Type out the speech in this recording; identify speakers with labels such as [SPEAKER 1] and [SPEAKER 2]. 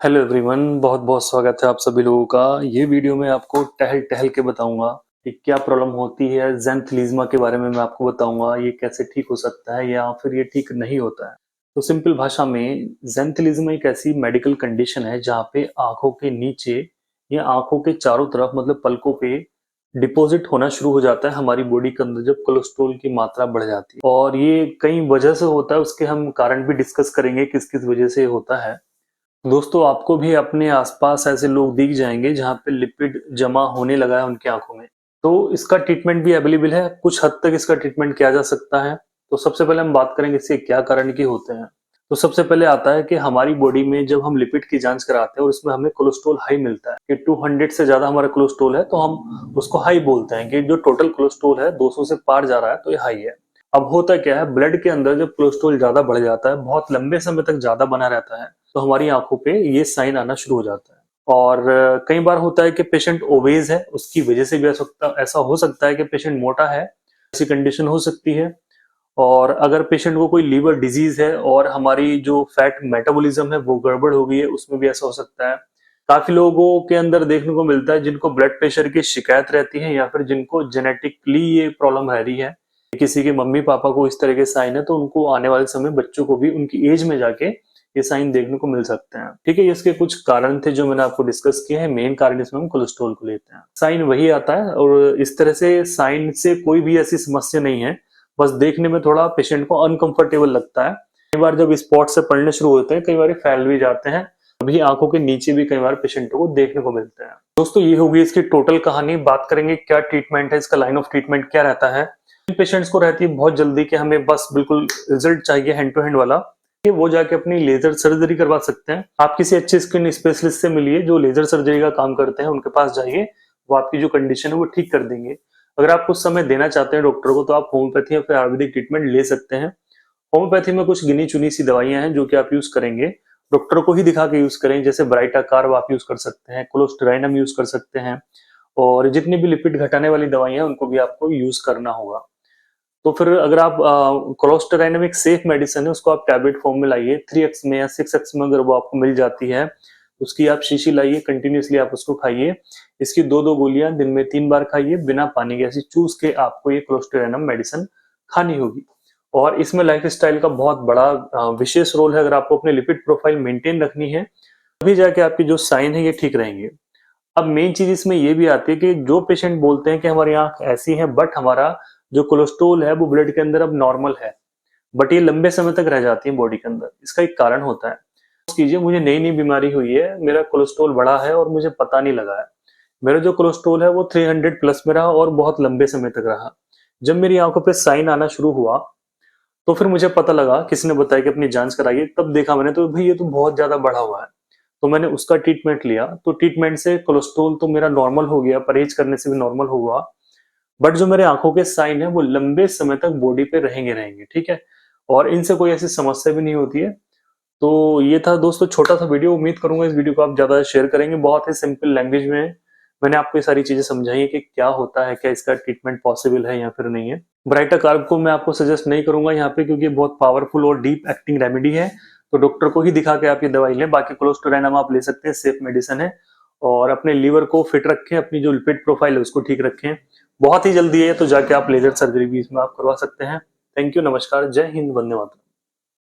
[SPEAKER 1] Hello everyone, बहुत बहुत स्वागत है आप सभी लोगों का। ये वीडियो में आपको टहल टहल के बताऊंगा कि क्या प्रॉब्लम होती है। ज़ेनथैलेस्मा के बारे में मैं आपको बताऊंगा, ये कैसे ठीक हो सकता है या फिर ये ठीक नहीं होता है। तो सिंपल भाषा में, ज़ेनथैलेस्मा एक ऐसी मेडिकल कंडीशन है जहाँ पे आंखों के नीचे या आंखों के चारों तरफ मतलब पलकों पे डिपॉजिट होना शुरू हो जाता है हमारी बॉडी के अंदर जब कोलेस्ट्रॉल की मात्रा बढ़ जाती है। और ये कई वजह से होता है, उसके हम कारण भी डिस्कस करेंगे किस किस वजह से होता है। दोस्तों, आपको भी अपने आसपास ऐसे लोग दिख जाएंगे जहाँ पे लिपिड जमा होने लगा है उनकी आंखों में। तो इसका ट्रीटमेंट भी अवेलेबल है, कुछ हद तक इसका ट्रीटमेंट किया जा सकता है। तो सबसे पहले हम बात करेंगे इसके क्या कारण की होते हैं। तो सबसे पहले आता है कि हमारी बॉडी में जब हम लिपिड की जांच कराते हैं और उसमें हमें कोलेस्ट्रॉल हाई मिलता है कि 200 से ज्यादा हमारा कोलेस्ट्रॉल है, तो हम उसको हाई बोलते हैं कि जो टोटल कोलेस्ट्रॉल है 200 से पार जा रहा है तो ये हाई है। अब होता क्या है, ब्लड के अंदर जब कोलेस्ट्रॉल ज्यादा बढ़ जाता है, बहुत लंबे समय तक ज्यादा बना रहता है, तो हमारी आंखों पे ये साइन आना शुरू हो जाता है। और कई बार होता है कि पेशेंट ओबेज है, उसकी वजह से भी ऐसा हो सकता है कि पेशेंट मोटा है, ऐसी कंडीशन हो सकती है। और अगर पेशेंट को कोई लीवर डिजीज है और हमारी जो फैट मेटाबॉलिज्म है वो गड़बड़ हो गई है, उसमें भी ऐसा हो सकता है। काफी लोगों के अंदर देखने को मिलता है जिनको ब्लड प्रेशर की शिकायत रहती है या फिर जिनको जेनेटिकली ये प्रॉब्लम रह रही है, किसी के मम्मी पापा को इस तरह के साइन है, तो उनको आने वाले समय बच्चों को भी उनकी एज में जाके ये साइन देखने को मिल सकते हैं। ठीक है, इसके कुछ कारण थे जो मैंने आपको डिस्कस किए हैं। मेन कारण इसमें हम कोलेस्ट्रॉल को लेते हैं। साइन वही आता है और इस तरह से साइन से कोई भी ऐसी समस्या नहीं है, बस देखने में थोड़ा पेशेंट को अनकंफर्टेबल लगता है। कई बार जब स्पॉट से पड़ने शुरू होते हैं, कई बार फैल भी जाते हैं, अभी आंखों के नीचे भी कई बार पेशेंटों को देखने को मिलते हैं। दोस्तों, ये होगी इसकी टोटल कहानी। बात करेंगे क्या ट्रीटमेंट है, इसका लाइन ऑफ ट्रीटमेंट क्या रहता है। पेशेंट्स को रहती है बहुत जल्दी कि हमें बस बिल्कुल रिजल्ट चाहिए हैंड टू हैंड वाला, कि वो जाके अपनी लेजर सर्जरी करवा सकते हैं। आप किसी अच्छे स्किन स्पेशलिस्ट से मिलिए जो लेजर सर्जरी का काम करते हैं, उनके पास जाइए, वो आपकी जो कंडीशन है वो ठीक कर देंगे। अगर आप कुछ समय देना चाहते हैं डॉक्टर को, तो आप होम्योपैथी या फिर आयुर्वेदिक ट्रीटमेंट ले सकते हैं। होम्योपैथी में कुछ गिनी चुनी सी दवाइयां हैं जो कि आप यूज करेंगे, डॉक्टर को ही दिखा के यूज करें। जैसे ब्राइटाकार आप यूज कर सकते हैं, कोलोस्टेराइनम यूज कर सकते हैं, और जितनी भी लिपिड घटाने वाली दवाइयां हैं उनको भी आपको यूज करना होगा। तो फिर अगर आप कोलोस्टेराइनम एक सेफ मेडिसिन है, उसको आप टैबलेट फॉर्म में लाइए, 3x में या 6x में अगर वो आपको मिल जाती है, उसकी आप शीशी लाइए, कंटिन्यूसली आप उसको खाइए। इसकी 2-2 गोलियां दिन में 3 बार खाइए, बिना पानी के ऐसी चूस के आपको ये कोलोस्टेराइनम मेडिसिन खानी होगी। और इसमें लाइफस्टाइल का बहुत बड़ा विशेष रोल है। अगर आपको अपने लिपिड प्रोफाइल मेंटेन रखनी है, तभी जाके आपकी जो साइन है ये ठीक रहेंगे। अब मेन चीज इसमें ये भी आती है कि जो पेशेंट बोलते हैं कि हमारी आंख ऐसी है, बट हमारा जो कोलेस्ट्रोल है वो ब्लड के अंदर अब नॉर्मल है, बट ये लंबे समय तक रह जाती है बॉडी के अंदर। इसका एक कारण होता है, कीजिए मुझे नई नई बीमारी हुई है, मेरा कोलेस्ट्रोल बढ़ा है और मुझे पता नहीं लगा है। मेरा जो कोलेस्ट्रोल है वो 300 प्लस में रहा और बहुत लंबे समय तक रहा। जब मेरी आंखों पे साइन आना शुरू हुआ, तो फिर मुझे पता लगा, किसी ने बताया कि अपनी जांच कराइए, तब देखा मैंने तो भाई ये तो बहुत ज्यादा बढ़ा हुआ है। तो मैंने उसका ट्रीटमेंट लिया, तो ट्रीटमेंट से कोलेस्ट्रोल तो मेरा नॉर्मल हो गया, परहेज करने से भी नॉर्मल हुआ, बट जो मेरे आंखों के साइन है वो लंबे समय तक बॉडी पे रहेंगे रहेंगे। ठीक है, और इनसे कोई ऐसी समस्या भी नहीं होती है। तो ये था दोस्तों छोटा सा वीडियो। उम्मीद करूंगा इस वीडियो को आप ज्यादा शेयर करेंगे। बहुत ही सिंपल लैंग्वेज में मैंने आपको ये सारी चीजें समझाई है कि क्या होता है, क्या इसका ट्रीटमेंट पॉसिबल है या फिर नहीं है। ब्राइटा कार्ब को मैं आपको सजेस्ट नहीं करूंगा यहाँ पे, क्योंकि बहुत पावरफुल और डीप एक्टिंग रेमेडी है। तो डॉक्टर को ही दिखा के आप ये दवाई लें। बाकी कोलेस्टेराइनम आप ले सकते हैं, सेफ मेडिसिन है। और अपने लीवर को फिट रखें, अपनी जो लिपिड प्रोफाइल है उसको ठीक रखें। बहुत ही जल्दी है, तो जाके आप लेजर सर्जरी भी इसमें आप करवा सकते हैं। थैंक यू, नमस्कार, जय हिंद, वंदे मातरम।